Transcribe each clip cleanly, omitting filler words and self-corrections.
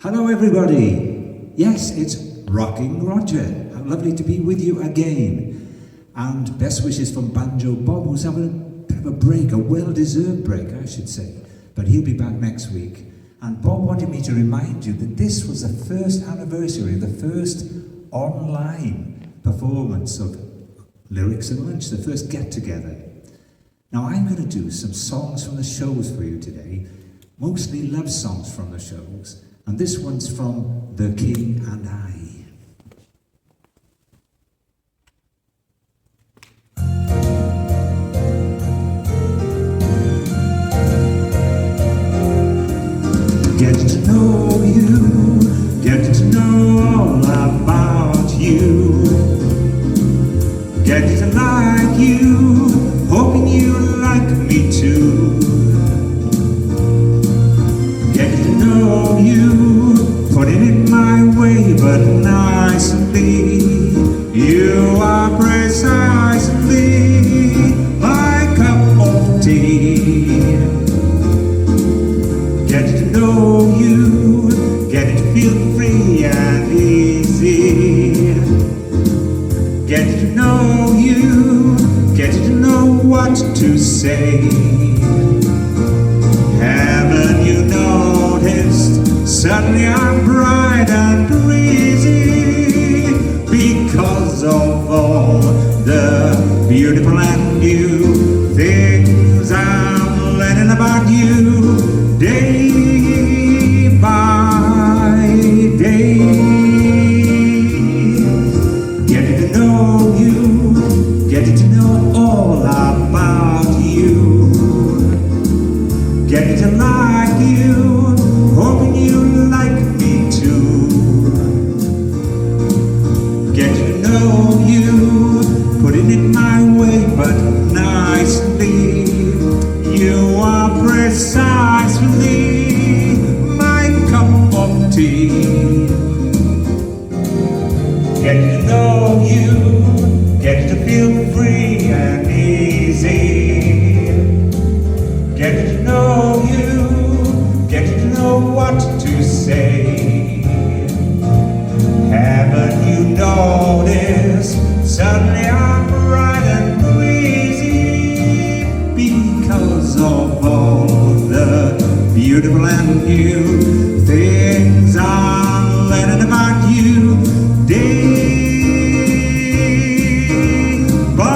Hello everybody! Yes, it's Rocking Roger. How lovely to be with you again. And best wishes from Banjo Bob, who's having a bit of a break, a well-deserved break, I should say. But he'll be back next week. And Bob wanted me to remind you that this was the first anniversary, the first online performance of Lyrics and Lunch, the first get-together. Now I'm going to do some songs from the shows for you today, mostly love songs from the shows. And this one's from The King and I. Getting to know you, getting to know all about you, getting to like you, hoping you like me too. Getting to know you, putting it my way, but nicely. You are precisely my cup of tea. Getting to know you, getting to feel free and easy. Getting to know you, getting to know what to say. Haven't you noticed? Suddenly I'm bright and breezy because of all the beautiful and new things I'm learning about you day by day. Getting to know you, getting to know all about you, getting to like you, hoping you like me too. Getting to know you, putting it my way, but nicely. You are precisely my cup of tea. Getting to know you, getting to feel free and easy. Getting to know you, getting to know what to say. Haven't you noticed? Suddenly I'm bright and breezy because of all the beautiful and new things I'm learning about you day by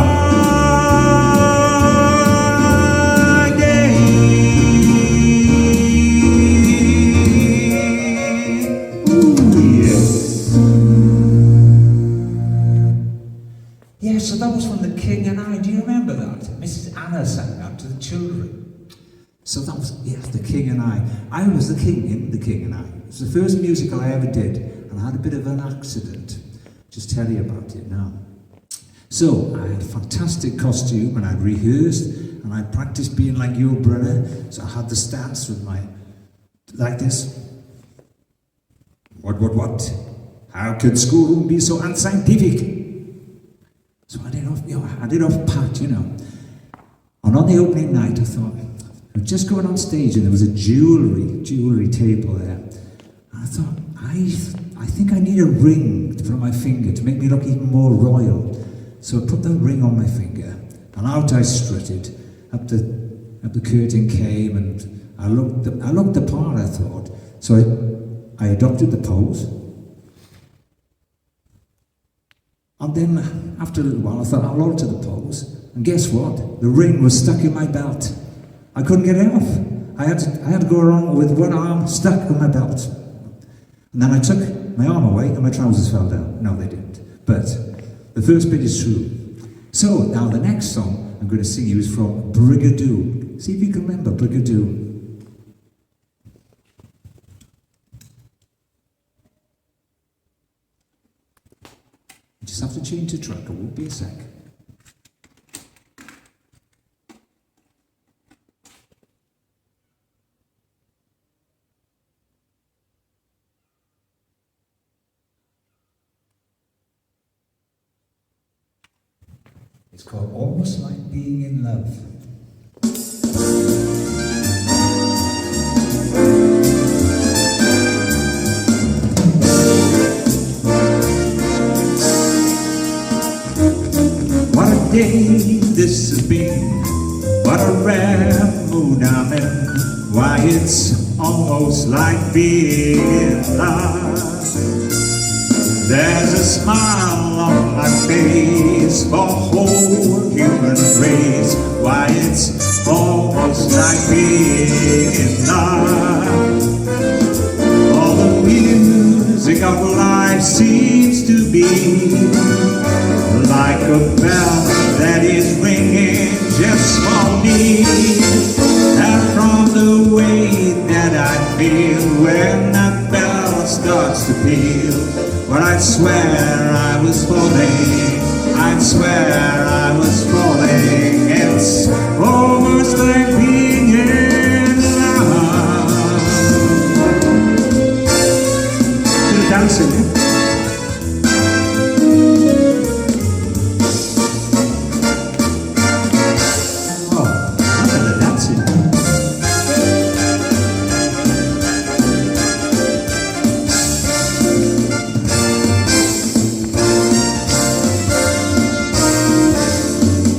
day. Ooh, yes. Yeah, so that was from The King and I. Do you remember that? Mrs. Anna sang that to the children. So that was, yes, The King and I. I was the king in The King and I. It was the first musical I ever did, and I had a bit of an accident. Just tell you about it now. So, I had a fantastic costume, and I'd rehearsed, and I'd practiced being like your brother. So I had the stance with my, like this. What? How could schoolroom be so unscientific? So I did off pat, you know. And on the opening night, I thought, I was just going on stage and there was a jewellery table there. And I thought, I think I need a ring for my finger to make me look even more royal. So I put the ring on my finger and out I strutted. Up the curtain came and I looked the part, I thought. So I adopted the pose. And then, after a little while, I thought, I'll alter the pose. And guess what? The ring was stuck in my belt. I couldn't get it off. I had to go around with one arm stuck in my belt. And then I took my arm away and my trousers fell down. No, they didn't. But the first bit is true. So, now the next song I'm going to sing you is from Brigadoo. See if you can remember Brigadoo. Just have to change the track, it won't be a sec. It's called Almost Like Being in Love. day this has been. What a rare mood I'm in. Why, it's almost like being in love. There's a smile on my face for whole human race. Why, it's almost like being in love. All the music of life seems to be like a bell that is ringing just for me. And from the way that I feel when that bell starts to peal, well, I'd swear I was falling, I'd swear I was falling. It's almost like being in love. Still dancing.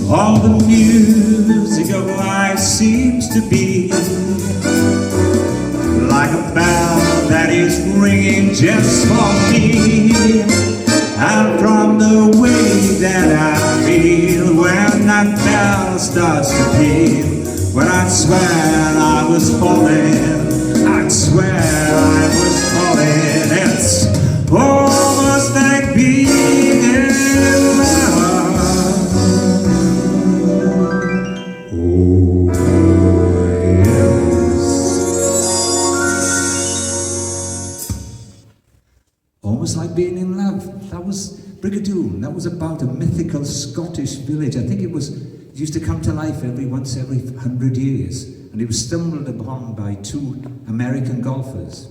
All the music of life seems to be like a bell that is ringing just for me. And from the way that I feel when that bell starts to peal, well, I'd swear I was falling, I'd swear I was falling. It's almost like being in love. Almost like being in love. That was Brigadoon. That was about a mythical Scottish village. I think it used to come to life every 100 years. And it was stumbled upon by two American golfers.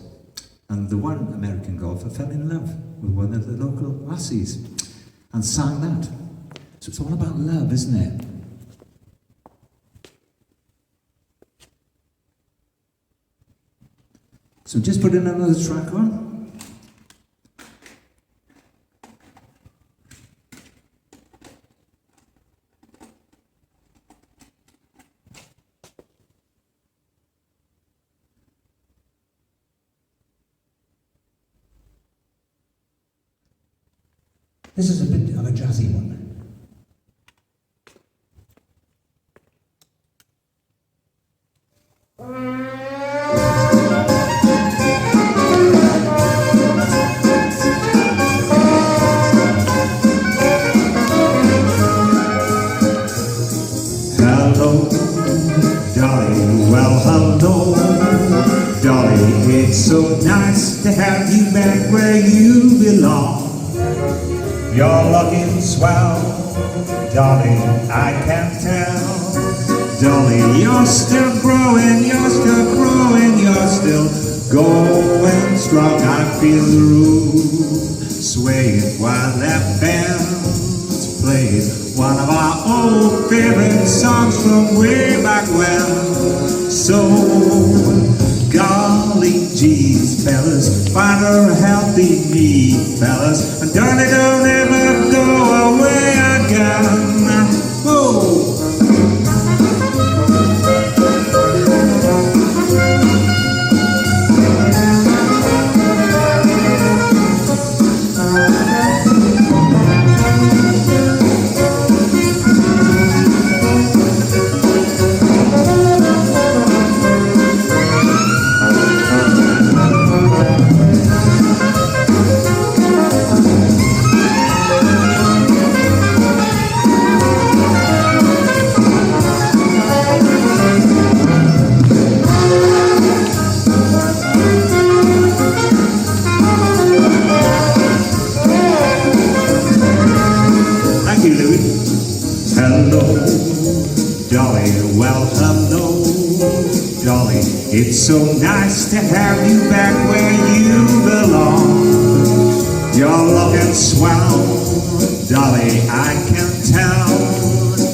And the one American golfer fell in love with one of the local lassies and sang that. So it's all about love, isn't it? So just put in another track on. This is a bit of a jazzy one. Hello, Dolly, well, hello, Dolly, it's so nice to have you back where you belong. You're looking swell, Dolly, I can tell. Dolly, you're still growing, you're still growing, you're still going strong. I feel the room swaying while that band's playing one of our old favorite songs from way back when. So, golly geez, fellas, find her healthy me, fellas, and Dolly, don't ever go away again. Whoa! Hello, Dolly, well, hello, Dolly, it's so nice to have you back where you belong. You're looking swell, Dolly, I can tell.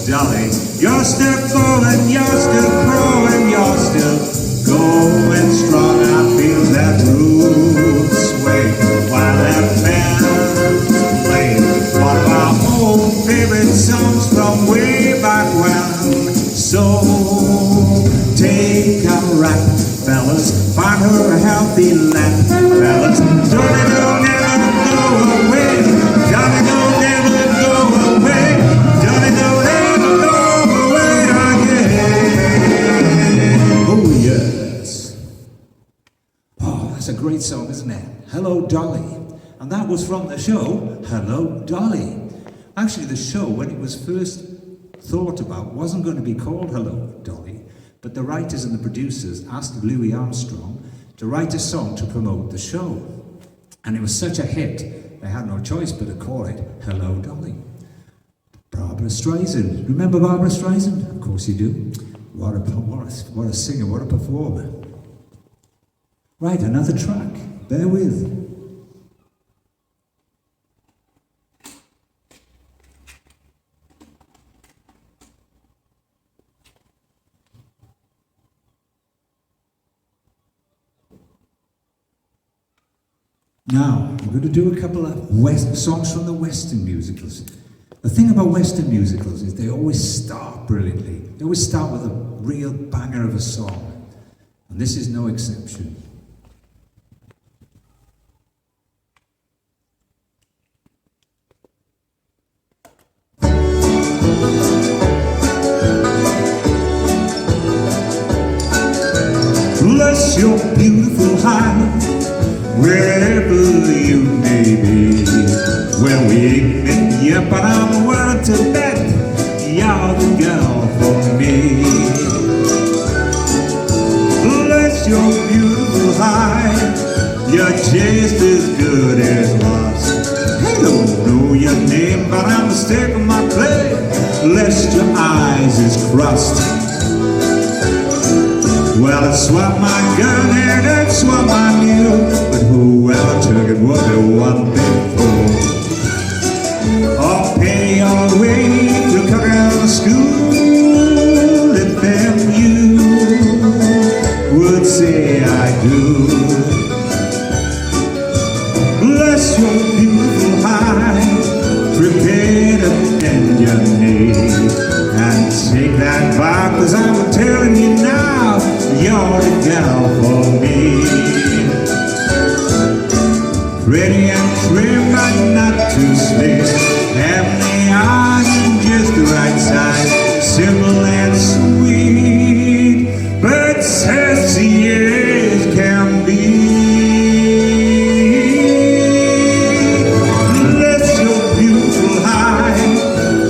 Dolly, you're still going, you're still growing, you're still going strong. I feel that root sway while that band's playing one of our old favorite songs from isn't it? Hello, Dolly. And that was from the show, Hello, Dolly. Actually, the show, when it was first thought about, wasn't going to be called Hello, Dolly, but the writers and the producers asked Louis Armstrong to write a song to promote the show. And it was such a hit, they had no choice but to call it Hello, Dolly. Barbra Streisand. Remember Barbra Streisand? Of course you do. What a singer, what a performer. Right, another track. Bear with. Now, I'm going to do a couple of songs from the Western musicals. The thing about Western musicals is they always start brilliantly. They always start with a real banger of a song. And this is no exception. Bless your beautiful heart, wherever you may be. When we ain't met yet, but I'm willing to bet you're the girl for me. Bless your beautiful heart, you're just as good as lost. I don't know your name, but I'm mistaken my play, lest your eyes is crossed. Well, I'd swap my gun and I'd swap my mule, but whoever took it would be one big fool. Or pay your way to come out of school if then you would say I do. Bless your beautiful heart, prepare to bend your knee and take that vibe, 'cause I'm telling you now, you're the gal for me. Pretty and trim, but not too slick. Have the eyes in just the right size. Simple and sweet, but sassy as can be. Bless your beautiful heart,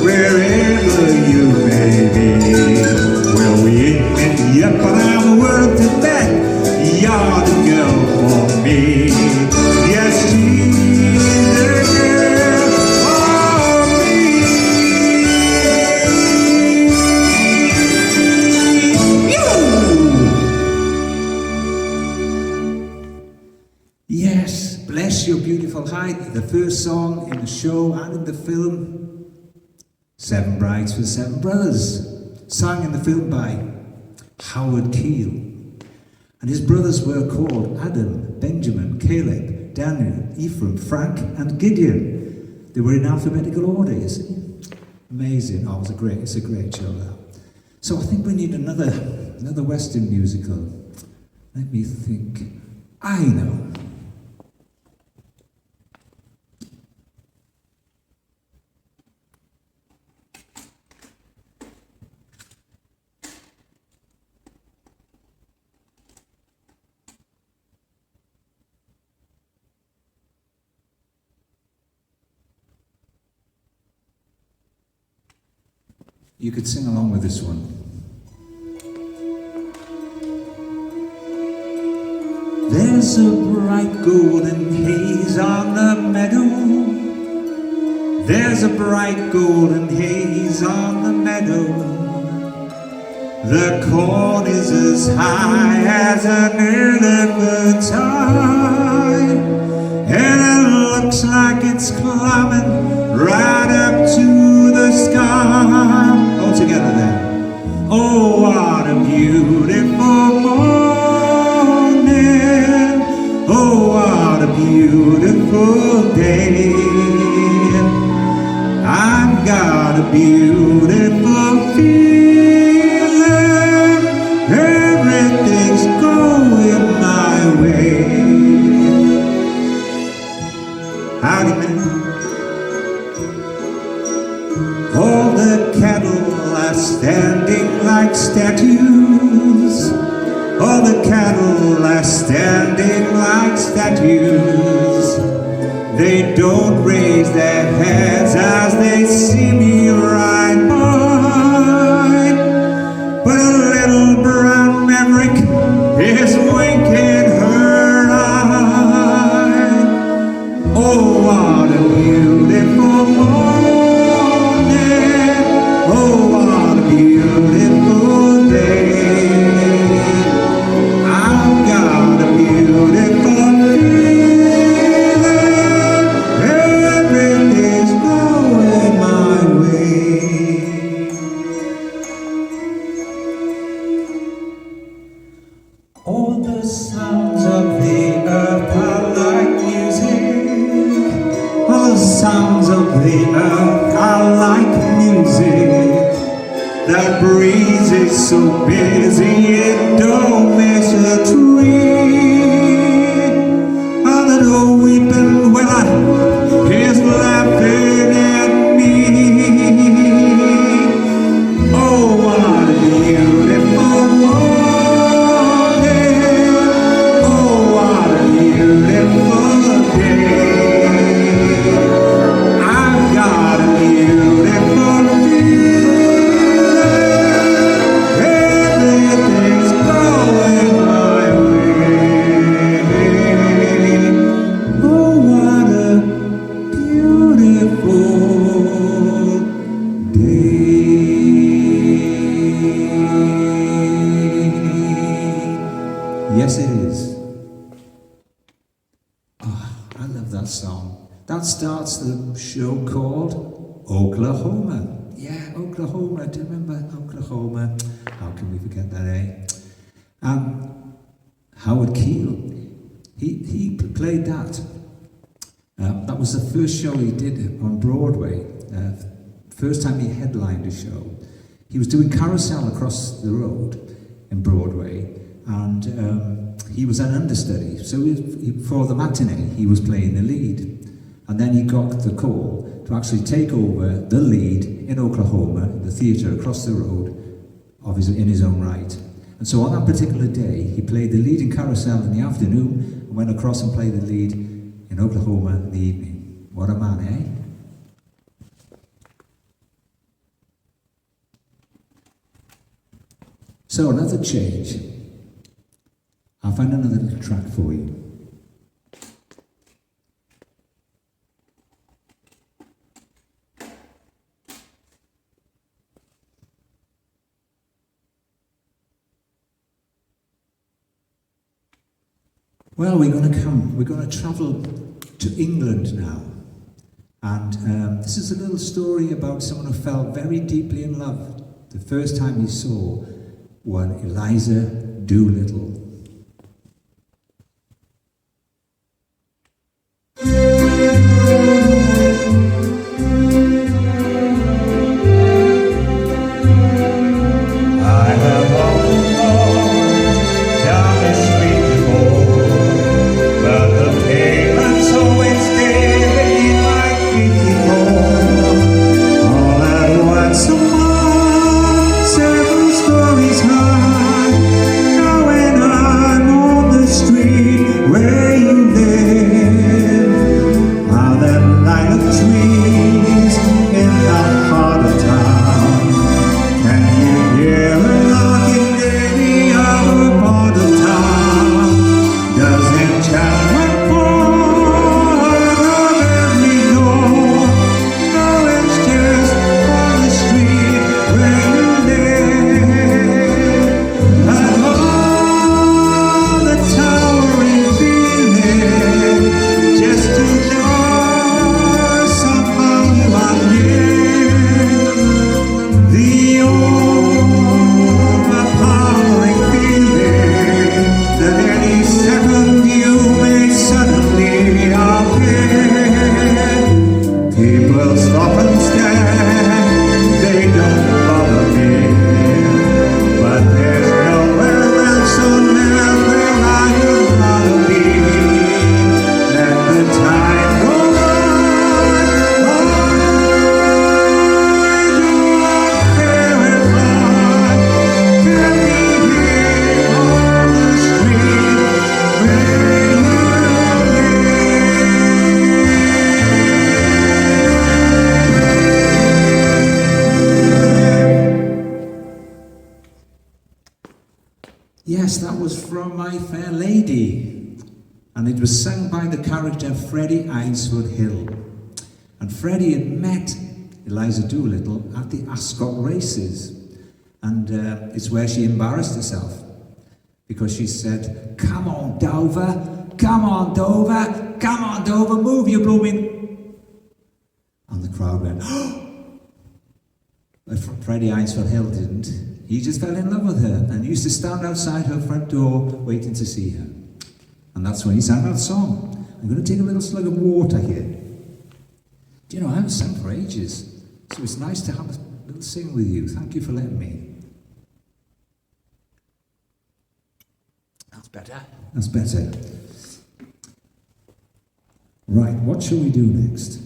wherever you may be. Well, we ain't met yet, but I'm willing to bet you're the girl for me. Yes, she's the girl for me. Yes, bless your beautiful heart. The first song in the show and in the film, Seven Brides for Seven Brothers, sung in the film by Howard Keel. And his brothers were called Adam, Benjamin, Caleb, Daniel, Ephraim, Frank, and Gideon. They were in alphabetical order, you see. Amazing. Oh, it's a great show, that. So I think we need another Western musical. Let me think. I know. You could sing along with this one. There's a bright golden haze on the meadow. There's a bright golden haze on the meadow. The corn is as high as an elephant's eye, and it looks like it's climbing right up to the sky. All together then. Oh, what a beautiful morning. Oh, what a beautiful day. I've got a beautiful feeling. Everything's going my way. Howdy, man. All the cattle are standing like statues. All All the cattle are standing like statues. They don't raise their heads as they see me ride by. But a little brown maverick is winking her eye. Oh, what a beautiful morning. Oh, what a beautiful day. I've got a beautiful feeling. Everything's going my way. All the sounds of the earth are like music. All the sounds of the earth are like music. That breeze is so busy it don't miss a tree. And that old weeping willow is laughing at me. Oh, what a beautiful morning. Oh, what a beautiful day. I've got a beautiful feeling. Everything's going my way. Oh, what a beautiful day. Yes, it is. Ah, I love that song. That starts the show called Oklahoma. Yeah, Oklahoma. Do you remember Oklahoma? How can we forget that, eh? Howard Keel, he played that. That was the first show he did on Broadway. First time he headlined a show. He was doing Carousel across the road in Broadway, and he was an understudy. So for the matinee, he was playing the lead. And then he got the call to actually take over the lead in Oklahoma, the theatre across the road, in his own right. And so on that particular day, he played the lead in Carousel in the afternoon and went across and played the lead in Oklahoma in the evening. What a man, eh? So another change. I found another little track for you. Well, we're going to travel to England now. And this is a little story about someone who fell very deeply in love the first time he saw one Eliza Doolittle. Stories high, going on. from My Fair Lady, and it was sung by the character Freddie Eynsford Hill. And Freddie had met Eliza Doolittle at the Ascot races, and it's where she embarrassed herself because she said, "Come on, Dover, come on, Dover, come on, Dover, move your blooming..." And the crowd went, "Oh!" But Freddie Eynsford Hill didn't. He just fell in love with her and used to stand outside her front door waiting to see her. And that's when he sang that song. I'm going to take a little slug of water here. Do you know, I haven't sung for ages, so it's nice to have a little sing with you. Thank you for letting me. That's better. That's better. Right, what shall we do next?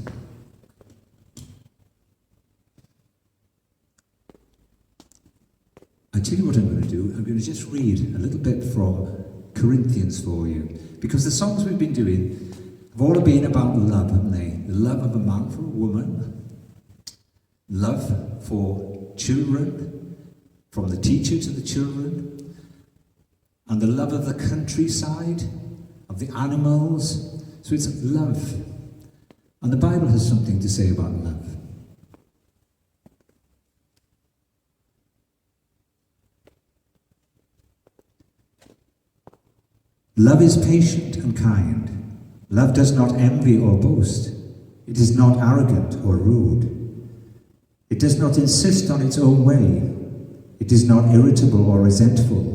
I tell you what I'm going to do. I'm going to just read a little bit from Corinthians for you, because the songs we've been doing have all been about love, haven't they? The love of a man for a woman, love for children, from the teacher to the children, and the love of the countryside, of the animals. So it's love. And the Bible has something to say about love. Love is patient and kind. Love does not envy or boast. It is not arrogant or rude. It does not insist on its own way. It is not irritable or resentful.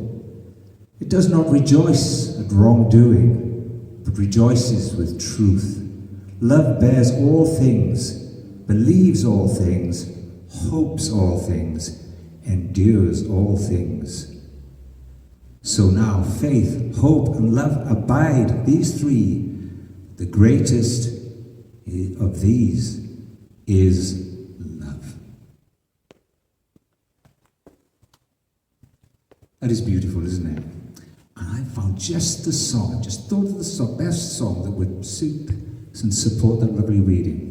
It does not rejoice at wrongdoing, but rejoices with truth. Love bears all things, believes all things, hopes all things, endures all things. So now faith, hope, and love abide, these three. The greatest of these is love. That is beautiful, isn't it? And I found just the song, I just thought of the song, best song that would suit and support that lovely reading.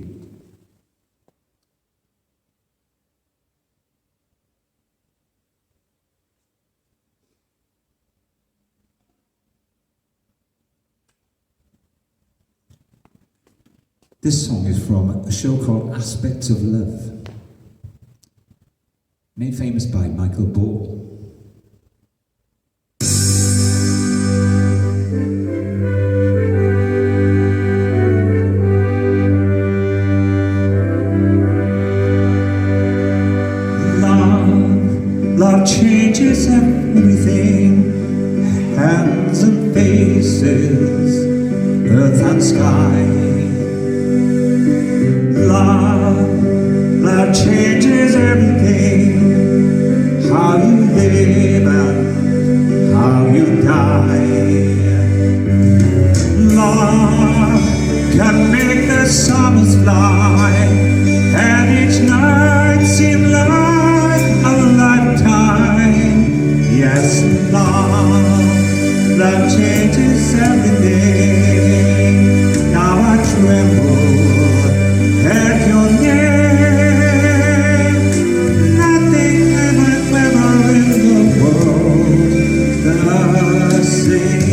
This song is from a show called Aspects of Love, made famous by Michael Ball. Love changes everything, hands and faces, earth and sky. Love changes everything, how you live and how you die. Love can make the summers fly, and each night seem like a lifetime. Yes, love changes everything. Now I tremble at your name. Nothing ever in the world the same.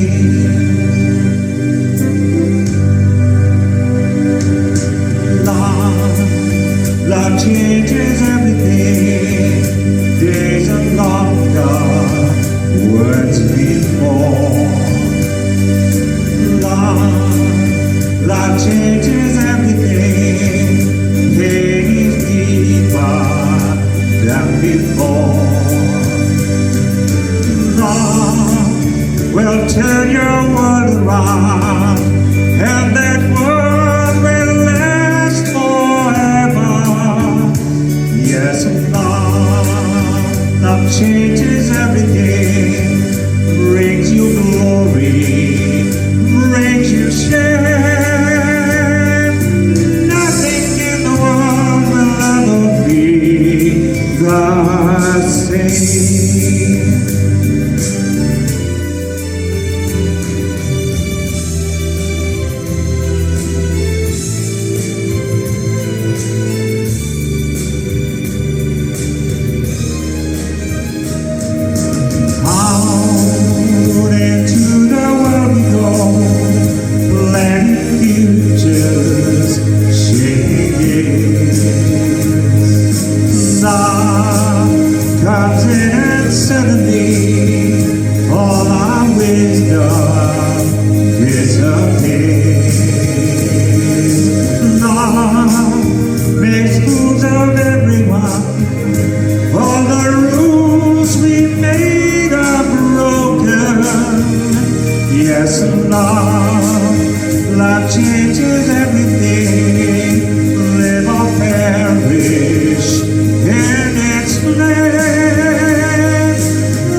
love changes everything. Live or perish in its place.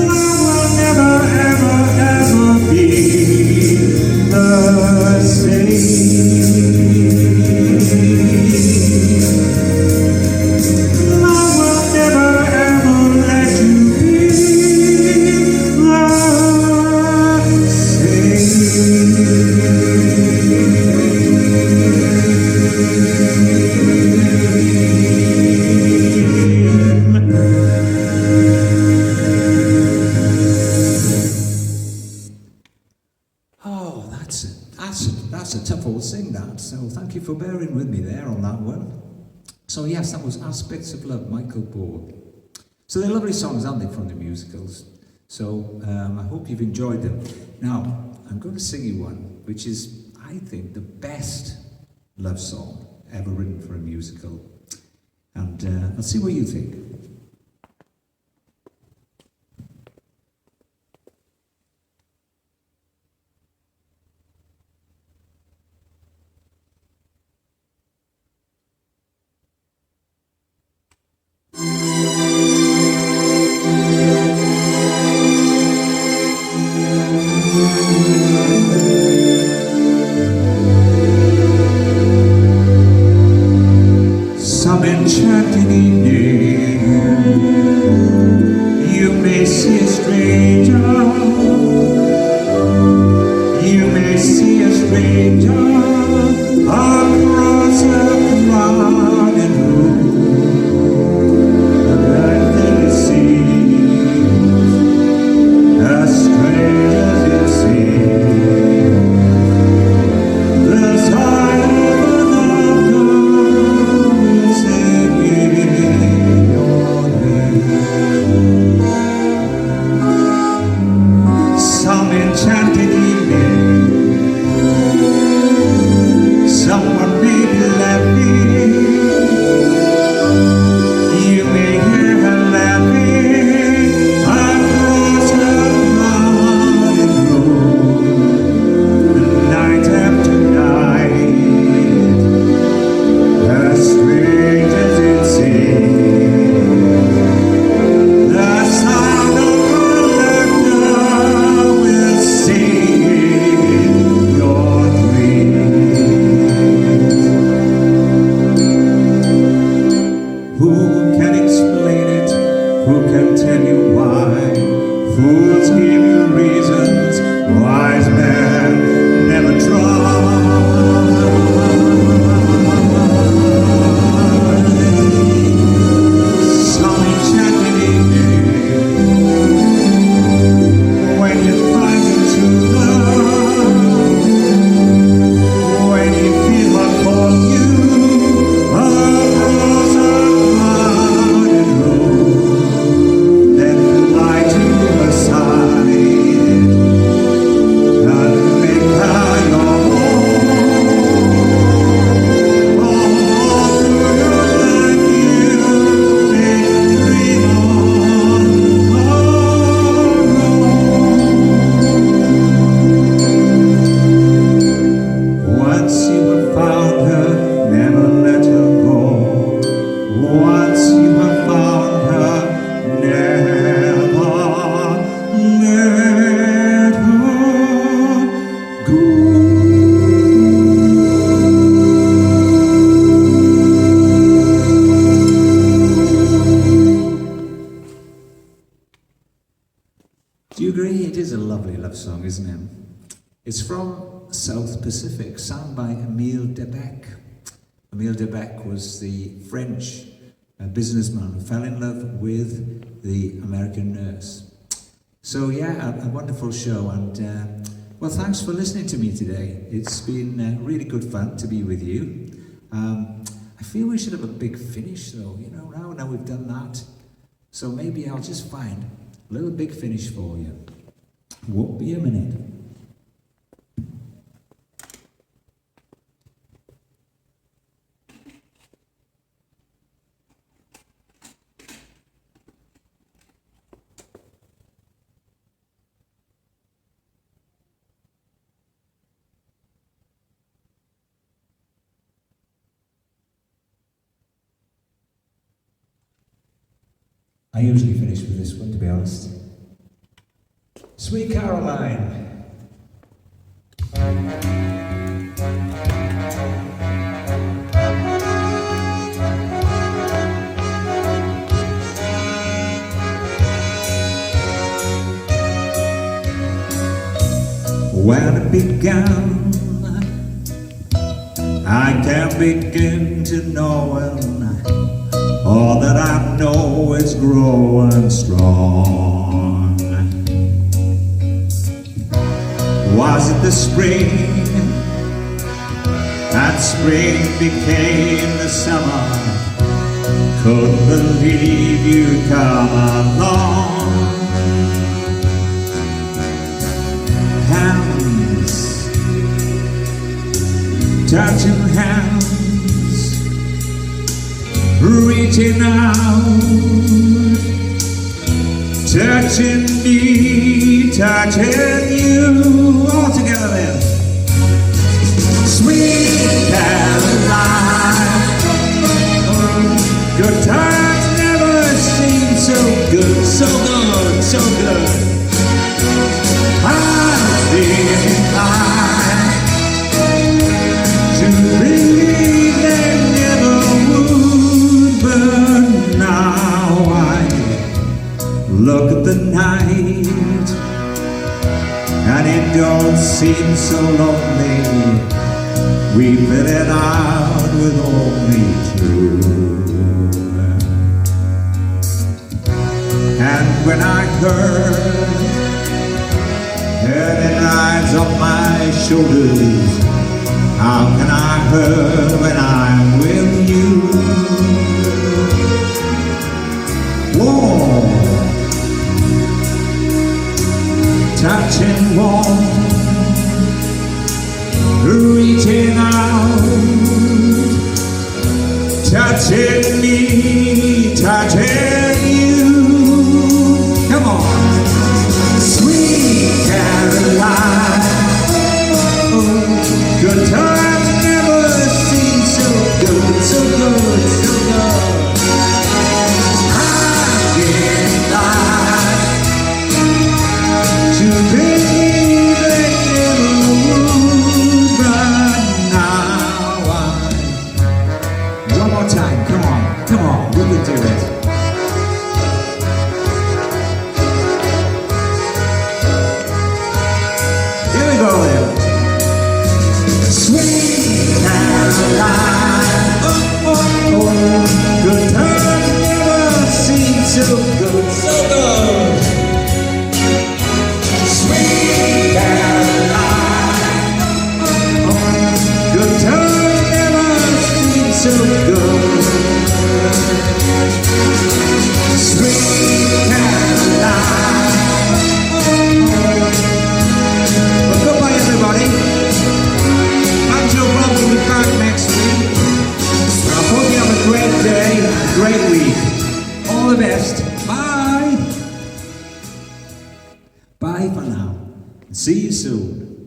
Love will never, ever, ever be the same. Love will never, ever let you be the Oh, that's a tough old sing, that. So thank you for bearing with me there on that one. So yes, that was Aspects of Love, Michael Ball. So they're lovely songs, aren't they, from the musicals? So I hope you've enjoyed them. Now, I'm going to sing you one, which is, I think, the best love song ever written for a musical. And let's see what you think. Some enchanting evening, you may see a stranger, you may see a stranger across a crowded room, and then it seems as strange as it seems, the sight of another some enchanted evening, someone may be laughing, you may hear her laughing across a crowded road, night after night, as strange as it seems, the sound of her laughter will sing your dreams. Who can explain it? Who can tell you why? Fools give you reasons, wise men never try. Some enchanted evening, when you find your true love, when you feel her call you across a crowded road, then fly to her side and make her your home. All through your life you may dream on. Once you have found her, never let her go. Once you have found her, never let her go. Do you agree? It is a lovely love song, isn't it? It's from South Pacific, sung by Emile Debec. Emile Debec was the French businessman who fell in love with the American nurse. So yeah, a wonderful show, and well, thanks for listening to me today. It's been really good fun to be with you. I feel we should have a big finish though, you know, now we've done that. So maybe I'll just find a little big finish for you. Won't be a minute. I usually finish with this one, to be honest. Sweet Caroline. When it began, I can't begin to know when all that I know is growing strong. Was it the spring, and spring became the summer? Couldn't believe you'd come along. Hands, touching hands, reaching out, touching me, touching you, all together then. Sweet Caroline, good times never seem so good, so good, so good. I'm feeling high to believe they never would, but now I look at the night and it don't seem so lonely. We fit it out with only two. And when I heard the eyes on my shoulders, how can I hurt when I'm with you? Warm, touching warm, reaching out, touching me, touching you. Come on. Sweet Caroline, oh, good times never seem so good, so good, so good. I can't lie to believe they never would, but now one more time, come on, we can do it. Sweet Caroline, oh, oh, oh, good times never seem so good, so good. Sweet Caroline, oh, oh, good times never seem so good. Sweet Caroline, oh, oh. Well, goodbye everybody. We'll be back next week. I hope you have a great day, great week. All the best. Bye. Bye for now. See you soon.